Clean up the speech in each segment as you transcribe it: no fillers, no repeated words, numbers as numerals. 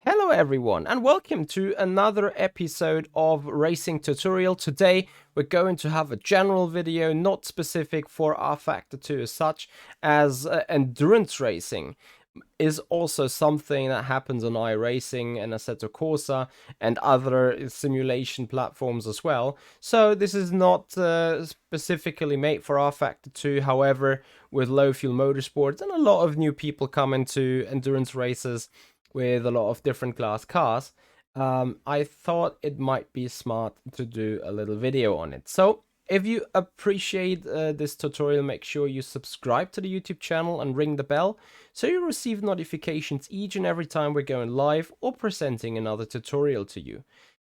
Hello everyone and welcome to another episode of Racing Tutorial. Today we're going to have a general video not specific for rFactor 2 as such, as endurance racing is also something that happens on iRacing and Assetto Corsa and other simulation platforms as well. So this is not specifically made for rFactor 2. However, with low fuel motorsports and a lot of new people coming to endurance races with a lot of different class cars, I thought it might be smart to do a little video on it. So if you appreciate this tutorial, make sure you subscribe to the YouTube channel and ring the bell so you receive notifications each and every time we're going live or presenting another tutorial to you.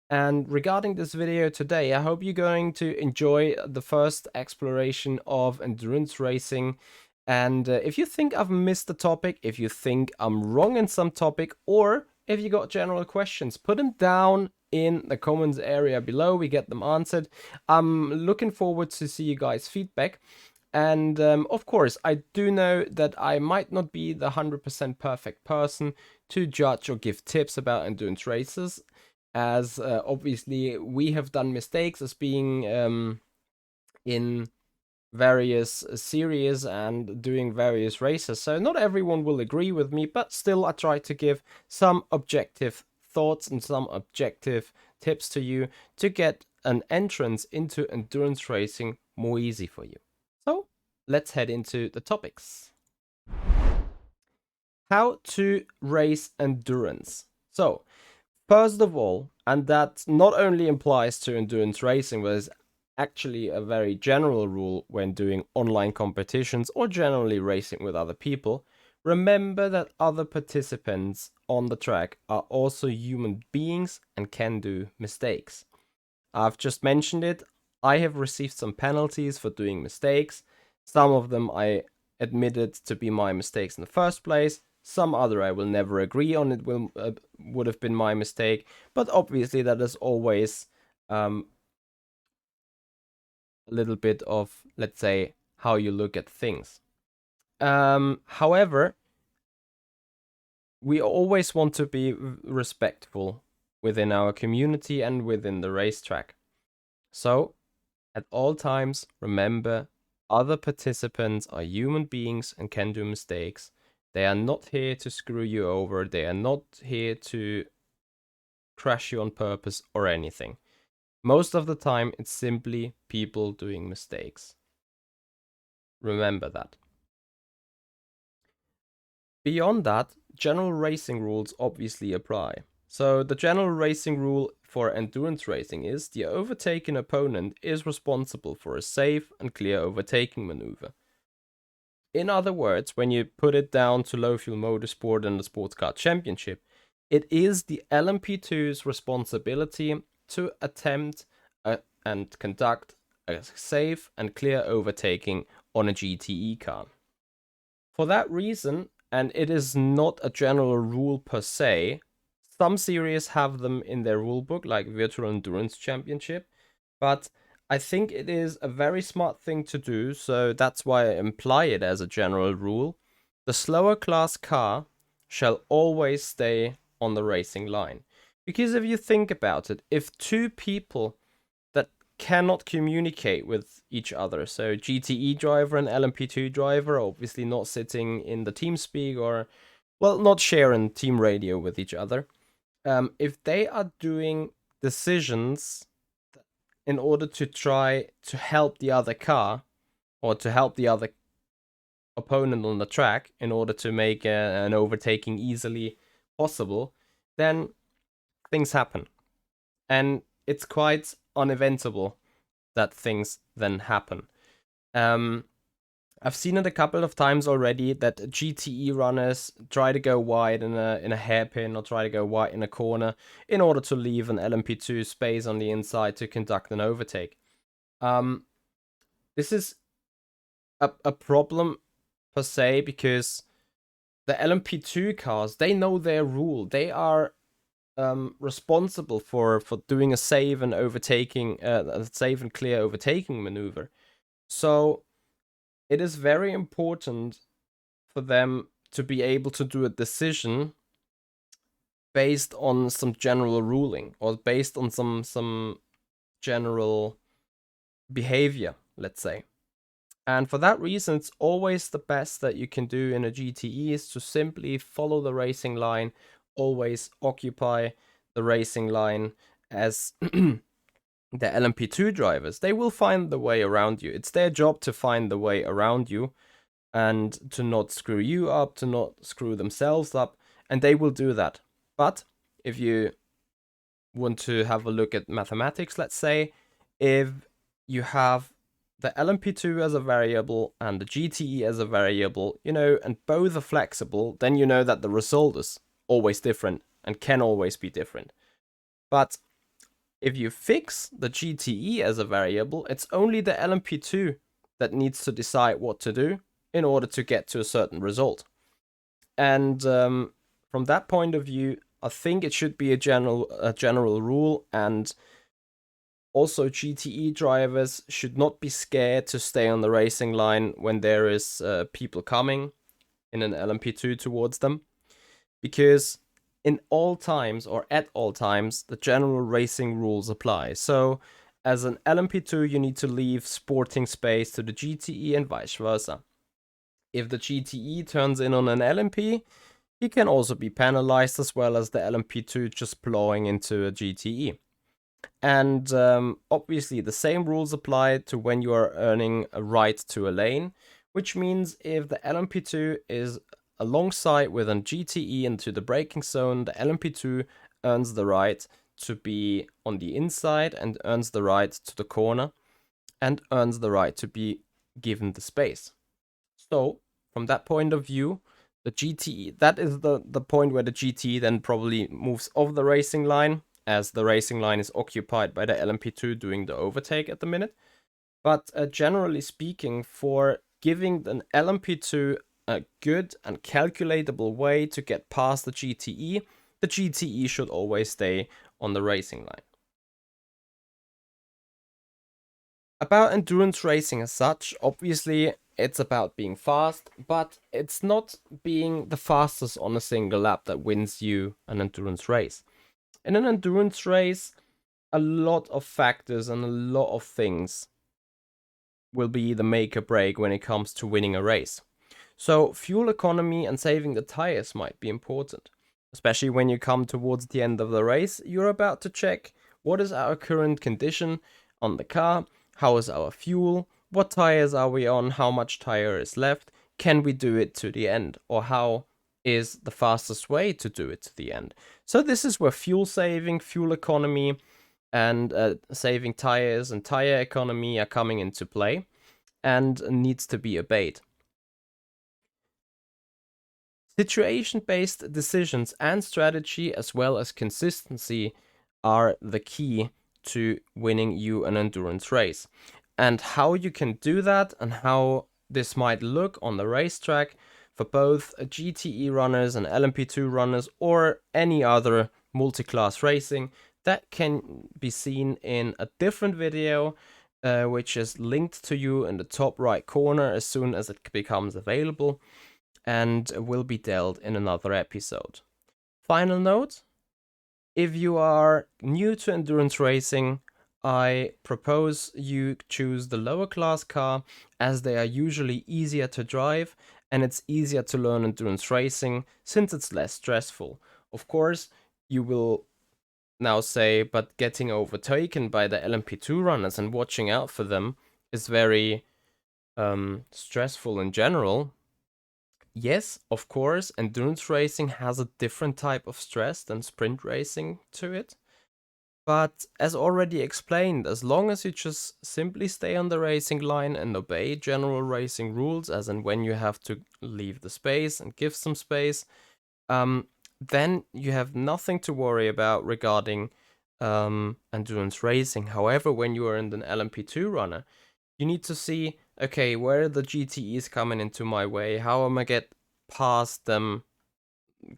And regarding this video today, I hope you're going to enjoy the first exploration of endurance racing. And if you think I've missed a topic, if you think I'm wrong in some topic, or if you got general questions, put them down in the comments area below. We get them answered. I'm looking forward to see you guys' feedback. And of course, I do know that I might not be the 100% perfect person to judge or give tips about endurance races, as obviously we have done mistakes as being in various series and doing various races. So not everyone will agree with me, but still I try to give some objective thoughts and some objective tips to you to get an entrance into endurance racing more easy for you. So let's head into the topics. How to race endurance. So first of all, and that not only applies to endurance racing, but is actually a very general rule when doing online competitions or generally racing with other people, remember that other participants on the track are also human beings and can do mistakes. I've just mentioned it. I have received some penalties for doing mistakes. Some of them I admitted to be my mistakes in the first place. Some other I will never agree on. It would have been my mistake, but obviously that is always a little bit of, let's say, how you look at things. However, we always want to be respectful within our community and within the racetrack. So, at all times, remember other participants are human beings and can do mistakes. They are not here to screw you over. They are not here to crash you on purpose or anything. Most of the time, it's simply people doing mistakes. Remember that. Beyond that, general racing rules obviously apply. So the general racing rule for endurance racing is the overtaken opponent is responsible for a safe and clear overtaking maneuver. In other words, when you put it down to low fuel motorsport and the sports car championship, it is the LMP2's responsibility to attempt and conduct a safe and clear overtaking on a GTE car. For that reason, and it is not a general rule per se, some series have them in their rulebook, like Virtual Endurance Championship, but I think it is a very smart thing to do, so that's why I imply it as a general rule. The slower class car shall always stay on the racing line. Because if you think about it, if two people that cannot communicate with each other, so GTE driver and LMP2 driver, obviously not sitting in the TeamSpeak or, well, not sharing team radio with each other, if they are doing decisions in order to try to help the other car or to help the other opponent on the track in order to make an overtaking easily possible, then things happen. And it's quite uneventable that things then happen. I've seen it a couple of times already that GTE runners try to go wide in a hairpin or try to go wide in a corner in order to leave an LMP2 space on the inside to conduct an overtake. This is a problem per se because the LMP2 cars, they know their rule. They are responsible for doing a safe and overtaking, a safe and clear overtaking maneuver. So it is very important for them to be able to do a decision based on some general ruling or based on some general behavior, let's say. And for that reason, it's always the best that you can do in a GTE is to simply follow the racing line, always occupy the racing line as the LMP2 drivers. They will find the way around you. It's their job to find the way around you and to not screw you up, to not screw themselves up, and they will do that. But if you want to have a look at mathematics, let's say, if you have the LMP2 as a variable and the GTE as a variable, and both are flexible, then you know that the result is always different and can always be different. But if you fix the GTE as a variable, it's only the LMP2 that needs to decide what to do in order to get to a certain result. And from that point of view, I think it should be a general rule, and also GTE drivers should not be scared to stay on the racing line when there is people coming in an LMP2 towards them, because in all times or at all times the general racing rules apply. So as an LMP2 you need to leave sporting space to the GTE and vice versa. If the GTE turns in on an LMP, he can also be penalized, as well as the LMP2 just blowing into a GTE. And obviously the same rules apply to when you are earning a right to a lane, which means if the LMP2 is alongside with a GTE into the braking zone, the LMP2 earns the right to be on the inside and earns the right to the corner and earns the right to be given the space. So from that point of view, the GTE, that is the point where the GTE then probably moves off the racing line, as the racing line is occupied by the LMP2 doing the overtake at the minute. But generally speaking, for giving an LMP2 a good and calculatable way to get past the GTE should always stay on the racing line. About endurance racing as such, obviously it's about being fast, but it's not being the fastest on a single lap that wins you an endurance race. In an endurance race, a lot of factors and a lot of things will be the make or break when it comes to winning a race. So fuel economy and saving the tires might be important, especially when you come towards the end of the race. You're about to check what is our current condition on the car, how is our fuel, what tires are we on, how much tire is left, can we do it to the end, or how is the fastest way to do it to the end. So this is where fuel saving, fuel economy, and saving tires and tire economy are coming into play and needs to be obeyed. Situation-based decisions and strategy, as well as consistency, are the key to winning you an endurance race. And how you can do that and how this might look on the racetrack for both GTE runners and LMP2 runners or any other multi-class racing, that can be seen in a different video, which is linked to you in the top right corner as soon as it becomes available, and will be dealt in another episode. Final note, if you are new to endurance racing, I propose you choose the lower class car, as they are usually easier to drive and it's easier to learn endurance racing since it's less stressful. Of course, you will now say, but getting overtaken by the LMP2 runners and watching out for them is very stressful in general. Yes, of course, endurance racing has a different type of stress than sprint racing to it. But as already explained, as long as you just simply stay on the racing line and obey general racing rules, as in when you have to leave the space and give some space, then you have nothing to worry about regarding endurance racing. However, when you are in an LMP2 runner, you need to see, okay, where are the GTEs coming into my way? How am I get past them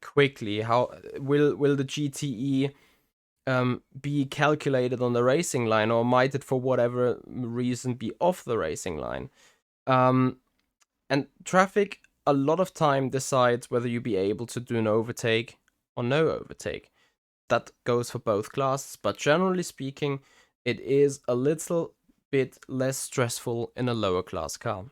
quickly? How will the GTE be calculated on the racing line, or might it for whatever reason be off the racing line? And traffic a lot of time decides whether you be able to do an overtake or no overtake. That goes for both classes, but generally speaking, it is a little bit less stressful in a lower class car.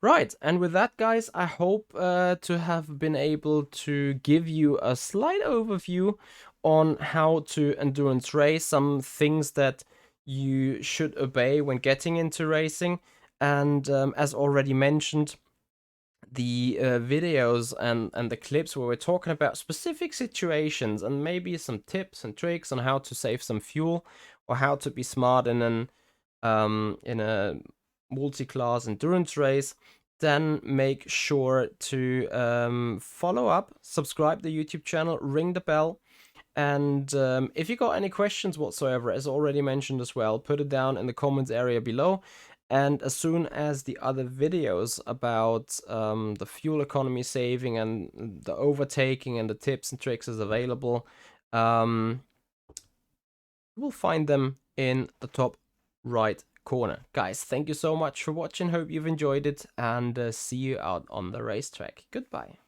Right, and with that, guys, I hope to have been able to give you a slight overview on how to endurance race, some things that you should obey when getting into racing. And as already mentioned, the videos and the clips where we're talking about specific situations and maybe some tips and tricks on how to save some fuel or how to be smart in a multi-class endurance race, then make sure to follow up, subscribe the YouTube channel, ring the bell. And if you got any questions whatsoever, as already mentioned as well, put it down in the comments area below. And as soon as the other videos about the fuel economy saving and the overtaking and the tips and tricks is available, you will find them in the top right corner. Guys, thank you so much for watching. Hope you've enjoyed it, and see you out on the racetrack. Goodbye.